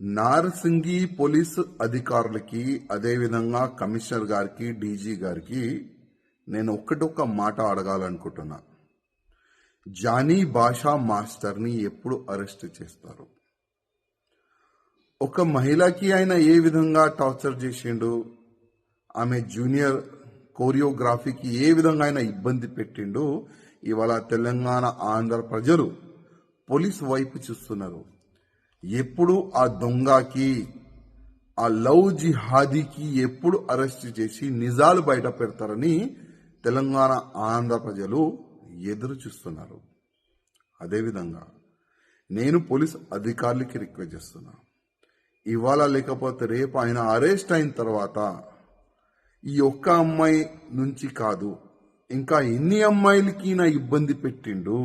Narsingi police అధికారులకి అదేవిధంగా commissioner గారికి డీజీ గారికి నేను ఒక్క మాట అడగాలనుకుంటున్నా. జానీ భాషా మాస్టర్ని ఎప్పుడు అరెస్ట్ చేస్తారు? ఒక మహిళకి ఆయన ఏ విధంగా టార్చర్ చేసిండు, ఆమె జూనియర్ కోరియోగ్రఫీకి ఏ విధంగా ఆయన ఇబ్బంది పెట్టిండు, ఇవాళ తెలంగాణ ఆంధ్ర ప్రజలు పోలీస్ వైపు చూస్తున్నారు. ఎప్పుడు ఆ దొంగకి, ఆ లవ్ జిహాదీకి ఎప్పుడు అరెస్ట్ చేసి నిజాలు బయట పెడతారని తెలంగాణ ఆంధ్ర ప్రజలు ఎదురు చూస్తున్నారు. అదేవిధంగా నేను పోలీస్ అధికారులకి రిక్వెస్ట్ చేస్తున్నా, ఇవాళ లేకపోతే రేపు ఆయన అరెస్ట్ అయిన తర్వాత ఈ ఒక్క అమ్మాయి నుంచి కాదు, ఇంకా ఎన్ని అమ్మాయిలకి నా ఇబ్బంది పెట్టిండు,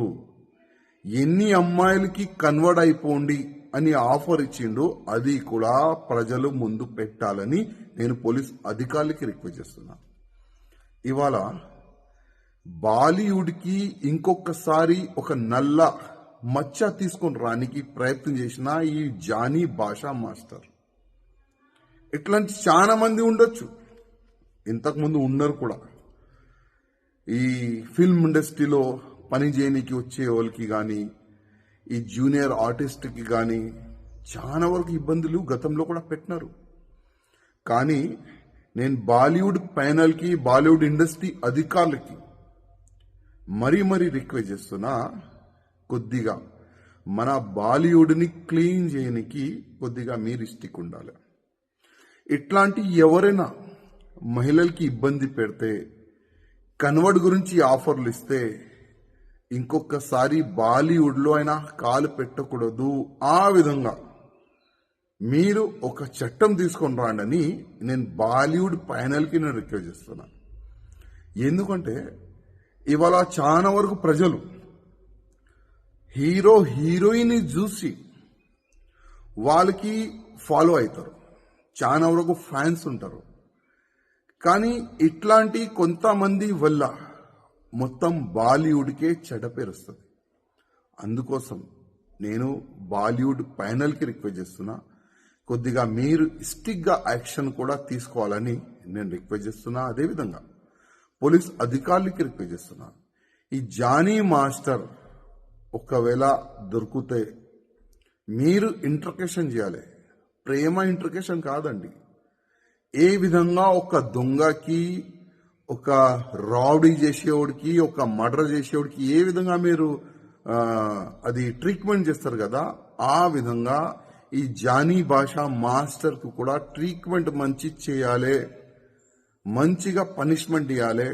ఎన్ని అమ్మాయిలకి కన్వర్ట్ అయిపోండి అని ఆఫర్ ఇచ్చిండు, అది కూడా ప్రజలు ముందు పెట్టాలని నేను పోలీస్ అధికారులకి రిక్వెస్ట్ చేస్తున్నా. ఇవాళ బాలీవుడ్కి ఇంకొకసారి ఒక నల్ల మచ్చ తీసుకొని రానికి ప్రయత్నం చేసిన ఈ జానీ భాషా మాస్టర్. ఇట్లాంటి చాలా మంది ఉండొచ్చు, ఇంతకుముందు ఉన్నారు కూడా. ఈ ఫిల్మ్ ఇండస్ట్రీలో పని చేయడానికి వచ్చే వాళ్ళకి కానీ, ఈ జూనియర్ ఆర్టిస్ట్కి కానీ చాలా వరకు ఇబ్బందులు గతంలో కూడా పెట్టినారు. కానీ నేను బాలీవుడ్ ప్యానల్కి, బాలీవుడ్ ఇండస్ట్రీ అధికారులకి మరీ రిక్వెస్ట్ చేస్తున్నా, కొద్దిగా మన బాలీవుడ్ని క్లీన్ చేయడానికి కొద్దిగా మీరు ఇష్టిక్ ఉండాలి. ఇట్లాంటి ఎవరైనా మహిళలకి ఇబ్బంది పెడితే, కన్వర్ట్ గురించి ఆఫర్లు ఇస్తే ఇంకొకసారి బాలీవుడ్లో అయినా కాలు పెట్టకూడదు. ఆ విధంగా మీరు ఒక చట్టం తీసుకొని రాండని నేను బాలీవుడ్ ప్యానల్కి నేను రిక్వెస్ట్ చేస్తున్నా. ఎందుకంటే ఇవాళ చాలా వరకు ప్రజలు హీరో హీరోయిన్ చూసి వాళ్ళకి ఫాలో అవుతారు, చాలా వరకు ఫ్యాన్స్ ఉంటారు. కానీ ఇట్లాంటి కొంతమంది వల్ల మొత్తం బాలీవుడ్కే చెడ్డ పేరు వస్తుంది. అందుకోసం నేను బాలీవుడ్ ప్యానల్కి రిక్వెస్ట్ చేస్తున్నా, కొద్దిగా మీరు స్ట్రిక్ట్గా యాక్షన్ కూడా తీసుకోవాలని నేను రిక్వెస్ట్ చేస్తున్నా. అదేవిధంగా పోలీస్ అధికారులకి రిక్వెస్ట్ చేస్తున్నా, ఈ జానీ మాస్టర్ ఒకవేళ దొరికితే మీరు ఇంటర్కేషన్ చేయాలి. ప్రేమ ఇంటర్కేషన్ కాదండి. ఏ విధంగా ఒక దొంగకి, ఒక రౌడీ చేసేవాడికి, ఒక మర్డర్ చేసేవాడికి ఏ విధంగా మీరు అది ట్రీట్మెంట్ చేస్తారు కదా, ఆ విధంగా ఈ జానీ భాషా మాస్టర్కు కూడా ట్రీట్మెంట్ మంచి చేయాలి, మంచిగా పనిష్మెంట్ ఇవ్వాలి,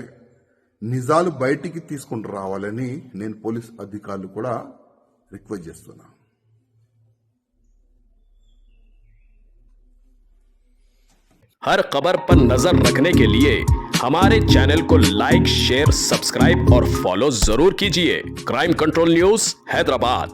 నిజాలు బయటికి తీసుకుని రావాలని నేను పోలీస్ అధికారులు కూడా రిక్వెస్ట్ చేస్తున్నా. हर खबर पर नजर रखने के लिए हमारे चैनल को लाइक, शेयर, सब्सक्राइब और फॉलो जरूर कीजिए। Crime control news, Hyderabad.